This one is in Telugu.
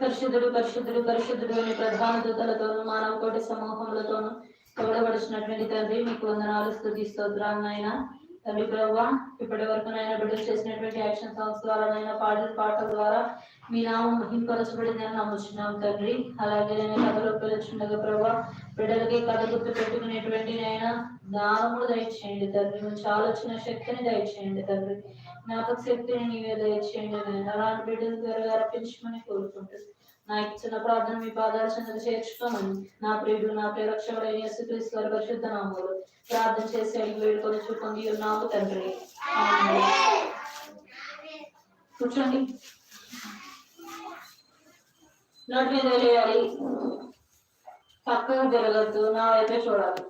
పరిశుద్ధుడు పరిశుద్ధుడు పరిశుద్ధుడు అని ప్రధాన దూతలతోనూ మానవ కోటి సమూహములతోనూ తోడబడిచినటువంటి తండ్రి మీకు వందనాలు స్తుతి స్తోత్రాలు నాయన. తండ్రి ప్రభువా, ఇప్పటి వరకు నాయన బిడ్డలు చేసినటువంటి యాక్షన్ సాంగ్స్ ద్వారా నాయన పాటల ద్వారా మీ నామం మహింపరచబడిందని నమ్ముచున్నాం తండ్రి. అలాగే నేను కథలో పిలుచుండగా ప్రభావ బిడ్డలకి కథ గుర్తు పెట్టుకునేటువంటి నాయన జ్ఞానములు దయచేయండి తండ్రి. మంచి ఆలోచన శక్తిని దయచేయండి తండ్రి. జ్ఞాపక శక్తిని నీవే దయచేయండి నేను అలాంటి బిడ్డలు త్వరగా రప్పించమని కోరుకుంటుంది. నా ఇచ్చిన ప్రార్థన మీ పాదాల చెందలు చేర్చుకోమని నా ప్రియుడు నా ప్రియరక్షకుడైన యేసుక్రీస్తు వారి పరిశుద్ధ నామములో ప్రార్థన చేసి అడిగి వేడుకొని చూపొంది ఉన్నాము తండ్రి. కూర్చోండి. నోటి మీద వేయాలి, పక్కకు జరగద్దు, నా వైపే చూడాలి.